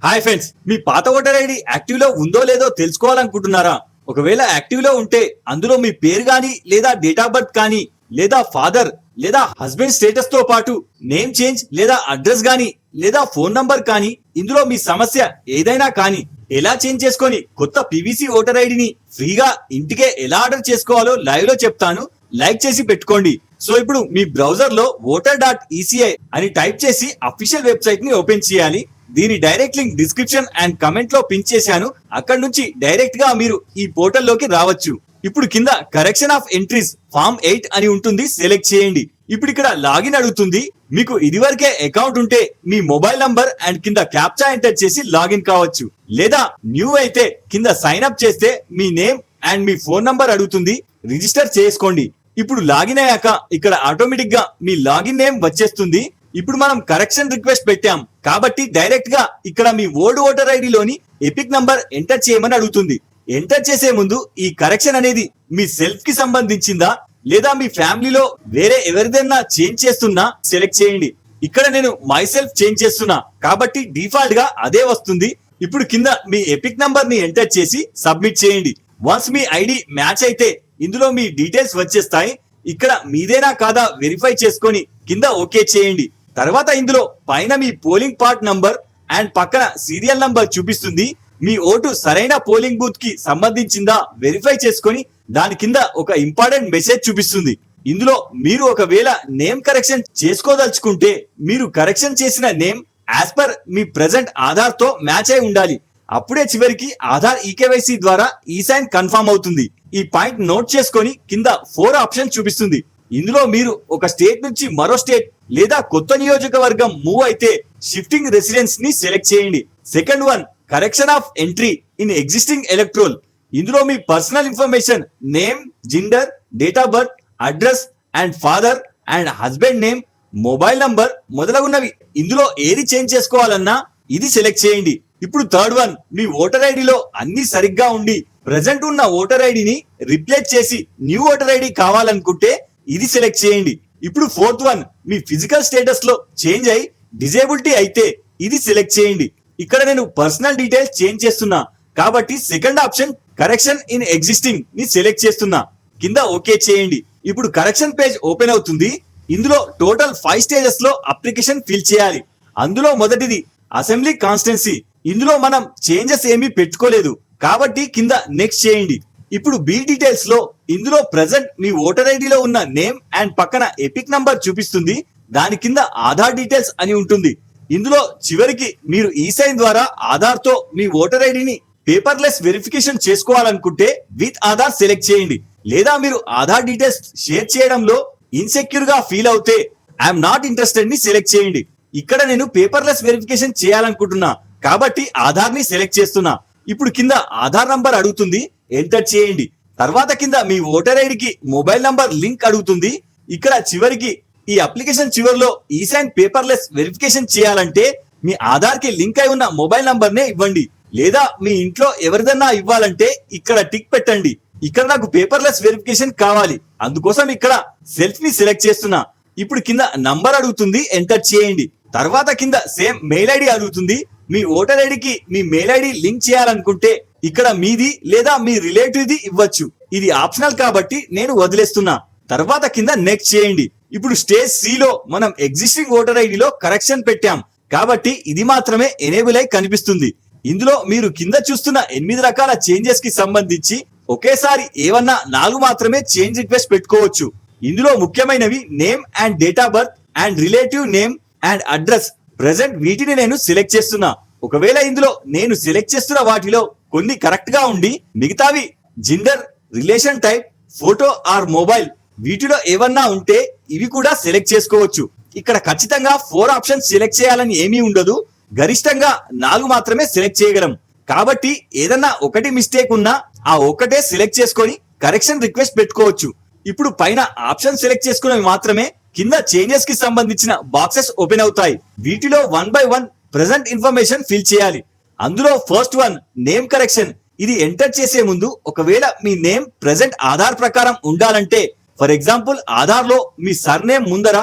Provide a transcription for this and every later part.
Hi friends, మీ పాత voter ID active లో ఉందో లేదో తెలుసుకోవాలనుకుంటున్నారా? ఒకవేళ యాక్టివ్ లో ఉంటే అందులో మీ పేరు గానీ లేదా డేట్ ఆఫ్ బర్త్ కానీ లేదా ఫాదర్ లేదా హస్బెండ్ స్టేటస్ తో పాటు నేమ్ చేంజ్ లేదా అడ్రస్ గానీ లేదా ఫోన్ నంబర్ కానీ ఇందులో మీ సమస్య ఏదైనా కానీ ఎలా చేంజ్ చేసుకొని కొత్త పీవీసీ ఓటర్ ఐడిని ఫ్రీగా ఇంటికే ఎలా ఆర్డర్ చేసుకోవాలో లైవ్ లో చెప్తాను. లైక్ చేసి పెట్టుకోండి. సో ఇప్పుడు మీ బ్రౌజర్ లో voter.eci అని టైప్ చేసి అఫీషియల్ వెబ్సైట్ ని ఓపెన్ చేయాలి. దీని direct link description and comment లో పిన్ చేశాను. అక్కడ నుంచి డైరెక్ట్ గా మీరు ఈ పోర్టల్ లోకి రావచ్చు. ఇప్పుడు కింద కరెక్షన్ ఆఫ్ ఎంట్రీస్ ఫామ్ 8 అని ఉంటుంది, సెలెక్ట్ చేయండి. ఇప్పుడు ఇక్కడ లాగిన్ అడుగుతుంది. మీకు ఇదివరకే అకౌంట్ ఉంటే మీ మొబైల్ నంబర్ అండ్ కింద క్యాప్చా ఎంటర్ చేసి లాగిన్ కావచ్చు. లేదా న్యూ అయితే కింద సైన్ అప్ చేస్తే మీ నేమ్ అండ్ మీ ఫోన్ నంబర్ అడుగుతుంది, రిజిస్టర్ చేసుకోండి. ఇప్పుడు లాగిన్ అయ్యాక ఇక్కడ ఆటోమేటిక్ గా మీ లాగిన్ నేమ్ వచ్చేస్తుంది. ఇప్పుడు మనం కరెక్షన్ రిక్వెస్ట్ పెట్టాం కాబట్టి డైరెక్ట్ గా ఇక్కడ మీ ఓల్డ్ ఓటర్ ఐడిలోని ఎపిక్ నంబర్ ఎంటర్ చేయమని అడుగుతుంది. ఎంటర్ చేసే ముందు ఈ కరెక్షన్ అనేది మీ సెల్ఫ్ కి సంబంధించిందా లేదా మీ ఫ్యామిలీలో వేరే ఎవరిదైనా చేంజ్ చేస్తున్నా సెలెక్ట్ చేయండి. ఇక్కడ నేను మై సెల్ఫ్ చేంజ్ చేస్తున్నా కాబట్టి డిఫాల్ట్ గా అదే వస్తుంది. ఇప్పుడు కింద మీ ఎపిక్ నంబర్ ని ఎంటర్ చేసి సబ్మిట్ చేయండి. వన్స్ మీ ఐడి మ్యాచ్ అయితే ఇందులో మీ డీటెయిల్స్ వచ్చేస్తాయి. ఇక్కడ మీదేనా కాదా వెరిఫై చేసుకొని కింద ఓకే చేయండి. తర్వాత ఇందులో పైన మీ పోలింగ్ పార్ట్ నంబర్ అండ్ పక్కన సీరియల్ నంబర్ చూపిస్తుంది. మీ ఓటు సరైన పోలింగ్ బూత్ కి సంబంధించిందా వెరిఫై చేసుకొని దాని కింద ఒక ఇంపార్టెంట్ మెసేజ్ చూపిస్తుంది. ఇందులో మీరు ఒకవేళ నేమ్ కరెక్షన్ చేసుకోదలుచుకుంటే మీరు కరెక్షన్ చేసిన నేమ్ యాజ్ పర్ మీ ప్రెజెంట్ ఆధార్ తో మ్యాచ్ అయి ఉండాలి. అప్పుడే చివరికి ఆధార్ ఈకేవైసీ ద్వారా ఈ సైన్ కన్ఫర్మ్ అవుతుంది. ఈ పాయింట్ నోట్ చేసుకొని కింద 4 ఆప్షన్ చూపిస్తుంది. ఇందులో మీరు ఒక స్టేట్ నుంచి మరో స్టేట్ లేదా కొత్త నియోజకవర్గం మూవ్ అయితే షిఫ్టింగ్ రెసిడెన్స్ ని సెలెక్ట్ చేయండి. Second one correction of entry in existing electoral. ఇందులో మీ personal information name, gender, date of birth, address and father and husband name, mobile number మొదలగున్నవి ఇందులో ఏది చేంజ్ చేసుకోవాలన్నా ఇది సెలెక్ట్ చేయండి. ఇప్పుడు థర్డ్ వన్ మీ ఓటర్ ఐడిలో అన్ని సరిగ్గా ఉండి ప్రెసెంట్ ఉన్న ఓటర్ ఐడిని రిప్లేస్ చేసి న్యూ ఓటర్ ఐడి కావాలనుకుంటే ఇది సెలెక్ట్ చేయండి. ఇప్పుడు ఫోర్త్ వన్ మీ ఫిజికల్ స్టేటస్ లో చేంజ్ అయి డిజేబిలిటీ అయితే ఇది సెలెక్ట్ చేయండి. ఇక్కడ నేను పర్సనల్ డీటెయిల్స్ చేంజ్ చేస్తున్నా కాబట్టి second option correction in existing ని సెలెక్ట్ చేస్తున్నా. కింద ఓకే చేయండి. ఇప్పుడు కరెక్షన్ పేజ్ ఓపెన్ అవుతుంది. ఇందులో టోటల్ 5 స్టేజెస్ లో అప్లికేషన్ ఫిల్ చేయాలి. అందులో మొదటిది అసెంబ్లీ కాన్స్టిట్యున్సీ. ఇందులో మనం చేంజెస్ ఏమీ పెట్టుకోలేదు కాబట్టి కింద నెక్స్ట్ చేయండి. ఇప్పుడు బి డీటెయిల్స్ లో ఇందులో ప్రెసెంట్ మీ ఓటర్ ఐడిలో ఉన్న నేమ్ అండ్ పక్కన ఎపిక్ నంబర్ చూపిస్తుంది. దాని కింద ఆధార్ డీటెయిల్స్ అని ఉంటుంది. ఇందులో చివరికి మీరు ఈ సైన్ ద్వారా ఆధార్ తో మీ ఓటర్ ఐడిని పేపర్లెస్ వెరిఫికేషన్ చేసుకోవాలనుకుంటే విత్ ఆధార్ సెలెక్ట్ చేయండి. లేదా మీరు ఆధార్ డీటెయిల్స్ షేర్ చేయడంలో ఇన్సెక్యూర్ గా ఫీల్ అవుతే ఐఎమ్ నాట్ ఇంట్రెస్టెడ్ ని సెలెక్ట్ చేయండి. ఇక్కడ నేను పేపర్లెస్ వెరిఫికేషన్ చేయాలనుకుంటున్నా కాబట్టి ఆధార్ ని సెలెక్ట్ చేస్తున్నా. ఇప్పుడు కింద ఆధార్ నంబర్ అడుగుతుంది, ఎంటర్ చేయండి. తర్వాత కింద మీ ఓటర్ ఐడికి మొబైల్ నంబర్ లింక్ అడుగుతుంది. ఇక్కడ చివరికి ఈ అప్లికేషన్ చివరిలో ఈ సైన్ పేపర్లెస్ వెరిఫికేషన్ చేయాలంటే మీ ఆధార్ కి లింక్ అయి ఉన్న మొబైల్ నంబర్ నే ఇవ్వండి. లేదా మీ ఇంట్లో ఎవరిదన్నా ఇవ్వాలంటే ఇక్కడ టిక్ పెట్టండి. ఇక్కడ నాకు పేపర్లెస్ వెరిఫికేషన్ కావాలి, అందుకోసం ఇక్కడ సెల్ఫ్ ని సెలెక్ట్ చేస్తున్నా. ఇప్పుడు కింద నంబర్ అడుగుతుంది, ఎంటర్ చేయండి. తర్వాత కింద సేమ్ మెయిల్ ఐడి అడుగుతుంది. మీ ఓటర్ ఐడికి మీ మెయిల్ ఐడి లింక్ చేయాలనుకుంటే ఇక్కడ మీది లేదా మీ రిలేటివ్ ది ఇవ్వచ్చు. ఇది ఆప్షనల్ కాబట్టి నేను వదిలేస్తున్నా. తర్వాత కింద నెక్స్ట్ చేయండి. ఇప్పుడు స్టేజ్ సి లో మనం ఎగ్జిస్టింగ్ ఓటర్ ఐడిలో కరెక్షన్ పెట్టాం కాబట్టి ఇది మాత్రమే ఎనేబుల్ అయి కనిపిస్తుంది. ఇందులో మీరు కింద చూస్తున్న 8 రకాల చేంజెస్ కి సంబంధించి ఒకేసారి ఏవన్నా 4 మాత్రమే చేంజ్ రిక్వెస్ట్ పెట్టుకోవచ్చు. ఇందులో ముఖ్యమైనవి name and date of birth and relative name and address. Present వీటిని నేను సెలెక్ట్ చేస్తున్నా. ఒకవేళ ఇందులో నేను సెలెక్ట్ చేస్తున్న వాటిలో కొన్ని కరెక్ట్ గా ఉండి మిగతావి gender, relation type, photo or mobile వీటిలో ఏవన్నా ఉంటే ఇవి కూడా సెలెక్ట్ చేసుకోవచ్చు. ఇక్కడ ఖచ్చితంగా 4 ఆప్షన్స్ సెలెక్ట్ చేయాలని ఏమీ ఉండదు. గరిష్టంగా 4 మాత్రమే సెలెక్ట్ చేయగలం కాబట్టి ఏదన్నా ఒకటి మిస్టేక్ ఉన్నా ఆ ఒక్కటే సెలెక్ట్ చేసుకొని కరెక్షన్ రిక్వెస్ట్ పెట్టుకోవచ్చు. ఇప్పుడు పైన ఆప్షన్ సెలెక్ట్ చేసుకున్నవి మాత్రమే కింద చేంజెస్ కి సంబంధించిన బాక్సెస్ ఓపెన్ అవుతాయి. వీటిలో 1 by 1 ప్రెసెంట్ ఇన్ఫర్మేషన్ ఫిల్ చేయాలి. అందులో ఫస్ట్ వన్ నేమ్ కరెక్షన్. ఇది ఎంటర్ చేసే ముందు ఒకవేళ మీ నేమ్ ప్రెసెంట్ ఆధార్ ప్రకారం ఉండాలంటే ఫర్ ఎగ్జాంపుల్ ఆధార్ లో మీ సర్ నేమ్ ముందర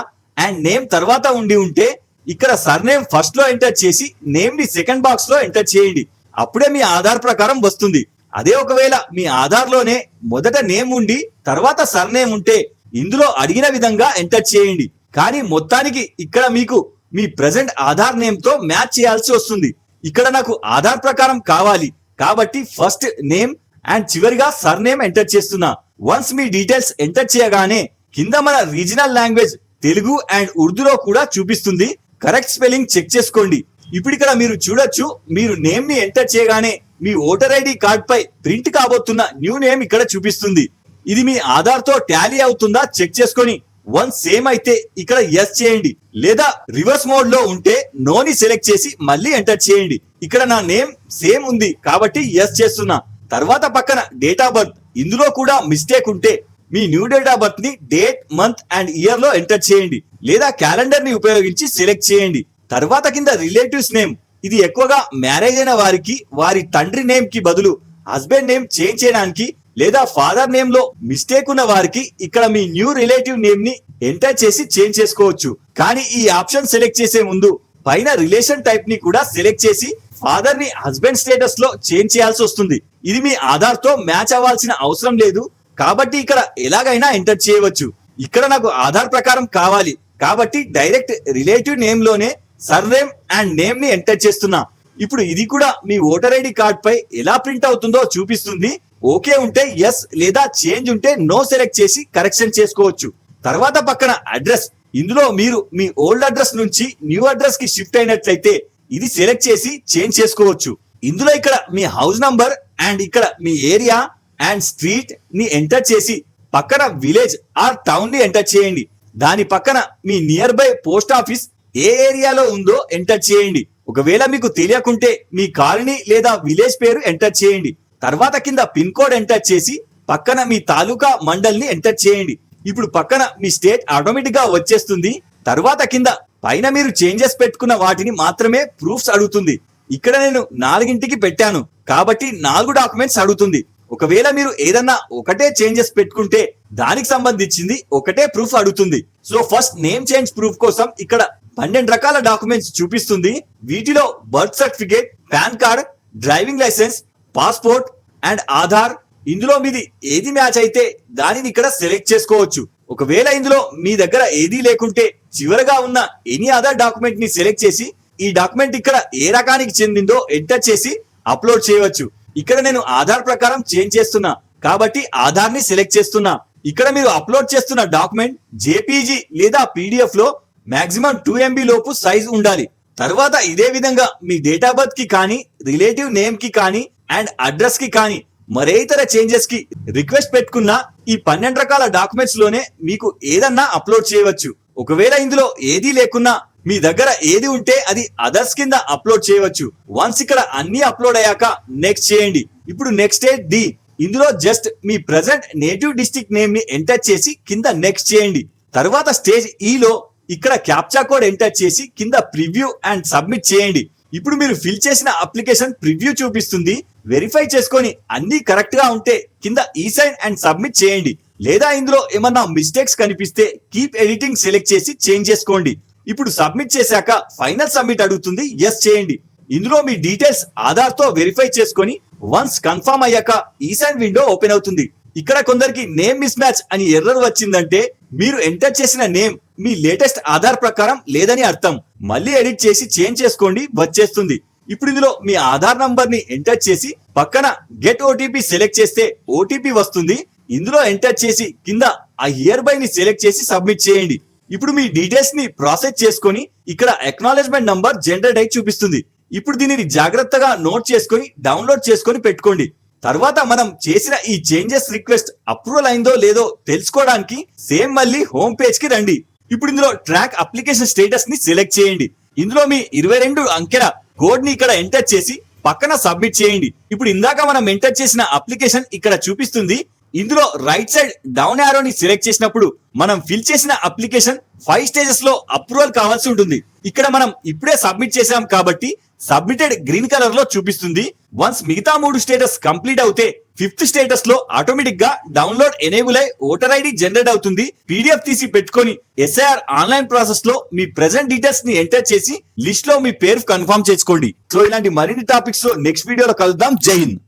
అండ్ నేమ్ తర్వాత ఉండి ఉంటే ఇక్కడ సర్నేమ్ ఫస్ట్ లో ఎంటర్ చేసి నేమ్ ని సెకండ్ బాక్స్ లో ఎంటర్ చేయండి. అప్పుడే మీ ఆధార్ ప్రకారం వస్తుంది. అదే ఒకవేళ మీ ఆధార్ లోనే మొదట నేమ్ ఉండి తర్వాత సర్నేమ్ ఉంటే ఇందులో అడిగిన విధంగా ఎంటర్ చేయండి. కానీ మొత్తానికి ఇక్కడ మీకు మీ ప్రెసెంట్ ఆధార్ నేమ్ తో మ్యాచ్ చేయాల్సి వస్తుంది. ఇక్కడ నాకు ఆధార్ ప్రకారం కావాలి కాబట్టి ఫస్ట్ నేమ్ అండ్ చివరిగా సర్నేమ్ ఎంటర్ చేస్తున్నా. వన్స్ మీ డీటెయిల్స్ ఎంటర్ చేయగానే కింద మన రీజనల్ లాంగ్వేజ్ తెలుగు అండ్ ఉర్దూలో కూడా చూపిస్తుంది. కరెక్ట్ స్పెల్లింగ్ చెక్ చేసుకోండి. ఇప్పుడు ఇక్కడ మీరు చూడొచ్చు, మీరు నేమ్ ని ఎంటర్ చేయగానే మీ ఓటర్ ఐడి కార్డ్ పై ప్రింట్ కాబోతున్న న్యూ నేమ్ ఇక్కడ చూపిస్తుంది. ఇది మీ ఆధార్ తో టాలీ అవుతుందా చెక్ చేసుకొని వన్ సేమ్ అయితే ఇక్కడ ఎస్ చేయండి, లేదా రివర్స్ మోడ్ లో ఉంటే నో ని సెలెక్ట్ చేసి మళ్ళీ ఎంటర్ చేయండి. ఇక్కడ నా నేమ్ సేమ్ ఉంది కాబట్టి ఎస్ చేస్తున్నా. తర్వాత పక్కన డేట్ ఆఫ్ బర్త్, ఇందులో కూడా మిస్టేక్ ఉంటే మీ న్యూ డేట్ ఆఫ్ బర్త్ ని డేట్, మంత్ అండ్ ఇయర్ లో ఎంటర్ చేయండి, లేదా క్యాలెండర్ ని ఉపయోగించి సెలెక్ట్ చేయండి. తర్వాత కింద రిలేటివ్స్ నేమ్, ఇది ఎక్కువగా మ్యారేజ్ అయిన వారికి వారి తండ్రి నేమ్ కి బదులు హస్బెండ్ నేమ్ చేంజ్ చేయడానికి, లేదా ఫాదర్ నేమ్ లో మిస్టేక్ ఉన్న వారికి ఇక్కడ మీ న్యూ రిలేటివ్ నేమ్ ని ఎంటర్ చేసి చేంజ్ చేసుకోవచ్చు. కానీ ఈ ఆప్షన్ సెలెక్ట్ చేసే ముందు పైన రిలేషన్ టైప్ ని కూడా సెలెక్ట్ చేసి ఫాదర్ ని హస్బెండ్ స్టేటస్ లో చేంజ్ చేయాల్సి వస్తుంది. ఇది మీ ఆధార్ తో మ్యాచ్ అవ్వాల్సిన అవసరం లేదు కాబట్టి ఇక్కడ ఎలాగైనా ఎంటర్ చేయవచ్చు. ఇక్కడ నాకు ఆధార్ ప్రకారం కావాలి కాబట్టి డైరెక్ట్ రిలేటివ్ నేమ్ లోనే సర్నేమ్ అండ్ నేమ్ ని ఎంటర్ చేస్తున్నా. ఇప్పుడు ఇది కూడా మీ ఓటర్ ఐడి కార్డ్ పై ఎలా ప్రింట్ అవుతుందో చూపిస్తుంది. ఓకే ఉంటే ఎస్, లేదా చేంజ్ ఉంటే నో సెలెక్ట్ చేసి కరెక్షన్ చేసుకోవచ్చు. తర్వాత పక్కన అడ్రస్, ఇందులో మీరు మీ ఓల్డ్ అడ్రస్ నుంచి న్యూ అడ్రస్ కి షిఫ్ట్ అయినట్లయితే ఇది సెలెక్ట్ చేసి చేంజ్ చేసుకోవచ్చు. ఇందులో ఇక్కడ మీ హౌస్ నంబర్ అండ్ ఇక్కడ మీ ఏరియా అండ్ స్ట్రీట్ ని ఎంటర్ చేసి పక్కన విలేజ్ ఆర్ టౌన్ ని ఎంటర్ చేయండి. దాని పక్కన మీ నియర్ బై పోస్ట్ ఆఫీస్ ఏ ఏరియాలో ఉందో ఎంటర్ చేయండి. ఒకవేళ మీకు తెలియకుంటే మీ కాలనీ లేదా విలేజ్ పేరు ఎంటర్ చేయండి. తర్వాత కింద పిన్ కోడ్ ఎంటర్ చేసి పక్కన మీ తాలూకా మండల్ ని ఎంటర్ చేయండి. ఇప్పుడు పక్కన మీ స్టేట్ ఆటోమేటిక్ గా వచ్చేస్తుంది. తర్వాత కింద పైన మీరు చేంజెస్ పెట్టుకున్న వాటిని మాత్రమే ప్రూఫ్స్ అడుగుతుంది. ఇక్కడ నేను 4కి పెట్టాను కాబట్టి 4 డాక్యుమెంట్స్ అడుగుతుంది. ఒకవేళ మీరు ఏదన్నా ఒకటే చేంజెస్ పెట్టుకుంటే దానికి సంబంధించింది ఒకటే ప్రూఫ్ అడుగుతుంది. So first name change proof కోసం ఇక్కడ 12 రకాల డాక్యుమెంట్స్ చూపిస్తుంది. వీటిలో birth certificate, PAN card, driving licence, passport and Aadhaar. ఇందులో మీది ఏది మ్యాచ్ అయితే దానిని ఇక్కడ సెలెక్ట్ చేసుకోవచ్చు. ఒకవేళ ఇందులో మీ దగ్గర ఏదీ లేకుంటే చివరగా ఉన్న ఎనీ అదర్ డాక్యుమెంట్ ని సెలెక్ట్ చేసి ఈ డాక్యుమెంట్ ఇక్కడ ఏ రకానికి చెందిందో ఎంటర్ చేసి అప్లోడ్ చేయవచ్చు. ఇక్కడ నేను ఆధార్ ప్రకారం చేంజ్ చేస్తున్నా కాబట్టి ఆధార్ ని సెలెక్ట్ చేస్తున్నా. ఇక్కడ మీరు అప్లోడ్ చేస్తున్న డాక్యుమెంట్ జేపీజీ లేదా పీడిఎఫ్ లో మాక్సిమం 2 MB లోపు సైజ్ ఉండాలి. తర్వాత ఇదే విధంగా మీ డేట్ ఆఫ్ బర్త్ కి కానీ, రిలేటివ్ నేమ్ కి కానీ అండ్ అడ్రస్ కి కానీ మరే ఇతర చేంజెస్ కి రిక్వెస్ట్ పెట్టుకున్న ఈ 12 రకాల డాక్యుమెంట్స్ లోనే మీకు ఏదన్నా అప్లోడ్ చేయవచ్చు. ఒకవేళ ఇందులో ఏదీ లేకున్నా మీ దగ్గర ఏది ఉంటే అది అదర్స్ కింద అప్లోడ్ చేయవచ్చు. వన్స్ ఇక్కడ అన్ని అప్లోడ్ అయ్యాక నెక్స్ట్ చేయండి. ఇప్పుడు నెక్స్ట్ స్టేజ్ డి, ఇందులో జస్ట్ మీ ప్రెసెంట్ నేటివ్ డిస్ట్రిక్ట్ నేమ్ ని ఎంటర్ చేసి కింద నెక్స్ట్ చేయండి. తర్వాత స్టేజ్ ఈ లో ఇక్కడ క్యాప్చా కోడ్ ఎంటర్ చేసి కింద ప్రివ్యూ అండ్ సబ్మిట్ చేయండి. ఇప్పుడు మీరు ఫిల్ చేసిన అప్లికేషన్ ప్రివ్యూ చూపిస్తుంది. వెరిఫై చేసుకొని అన్ని కరెక్ట్ గా ఉంటే కింద ఈ సైన్ అండ్ సబ్మిట్ చేయండి. లేదా ఇందులో ఏమన్నా మిస్టేక్స్ కనిపిస్తే కీప్ ఎడిటింగ్ సెలెక్ట్ చేసి చేంజ్ చేసుకోండి. ఇప్పుడు సబ్మిట్ చేశాక ఫైనల్ సబ్మిట్ అడుగుతుంది, ఎస్ చేయండి. ఇందులో మీ డీటెయిల్స్ ఆధార్ తో వెరిఫై చేసుకొని వన్స్ కన్ఫర్మ్ అయ్యాక ఈ సైన్ విండో ఓపెన్ అవుతుంది. ఇక్కడ కొందరికి నేమ్ మిస్ మ్యాచ్ అని ఎర్రర్ వచ్చిందంటే మీరు ఎంటర్ చేసిన నేమ్ మీ లేటెస్ట్ ఆధార్ ప్రకారం లేదని అర్థం. మళ్ళీ ఎడిట్ చేసి చేంజ్ చేసుకోండి, వచ్చేస్తుంది. ఇప్పుడు ఇందులో మీ ఆధార్ నంబర్ ని ఎంటర్ చేసి పక్కన గెట్ ఓటీపీ సెలెక్ట్ చేస్తే ఓటీపీ వస్తుంది. ఇందులో ఎంటర్ చేసి కింద ఆ హియర్ బై ని సెలెక్ట్ చేసి సబ్మిట్ చేయండి. ఇప్పుడు మీ డీటెయిల్స్ ని ప్రాసెస్ చేసుకొని ఇక్కడ అక్నాలెడ్జ్మెంట్ నంబర్ జనరేట్ అయి చూపిస్తుంది. ఇప్పుడు దీనిని జాగ్రత్తగా నోట్ చేసుకొని డౌన్లోడ్ చేసుకొని పెట్టుకోండి. తర్వాత మనం చేసిన ఈ చేంజెస్ రిక్వెస్ట్ అప్రూవల్ అయిందో లేదో తెలుసుకోవడానికి సేమ్ మళ్ళీ హోమ్ పేజ్ కి రండి. ఇప్పుడు ఇందులో ట్రాక్ అప్లికేషన్ స్టేటస్ ని సెలెక్ట్ చేయండి. ఇందులో మీ 22 అంకెల కోడ్ ని ఇక్కడ ఎంటర్ చేసి పక్కన సబ్మిట్ చేయండి. ఇప్పుడు ఇందాక మనం ఎంటర్ చేసిన అప్లికేషన్ ఇక్కడ చూపిస్తుంది. ఇందులో రైట్ సైడ్ డౌన్ యారో ని సెలెక్ట్ చేసినప్పుడు మనం ఫిల్ చేసిన అప్లికేషన్ 5 స్టేజెస్ లో అప్రూవల్ కావాల్సి ఉంటుంది. ఇక్కడ మనం ఇప్పుడే సబ్మిట్ చేసాం కాబట్టి సబ్మిటెడ్ గ్రీన్ కలర్ లో చూపిస్తుంది. వన్స్ మిగతా 3 స్టేటస్ కంప్లీట్ అవుతే 5th స్టేటస్ లో ఆటోమేటిక్ గా డౌన్లోడ్ ఎనేబుల్ అయి ఓటర్ ఐడి జనరేట్ అవుతుంది. పీడిఎఫ్ తీసి పెట్టుకొని SIR ఆన్లైన్ ప్రాసెస్ లో మీ ప్రెజెంట్ డీటెయిల్స్ ని ఎంటర్ చేసి లిస్ట్ లో మీ పేరు కన్ఫర్మ్ చేసుకోండి. సో ఇలాంటి మరిన్ని టాపిక్స్ లో నెక్స్ట్ వీడియోలో కలుద్దాం. జై హింద్.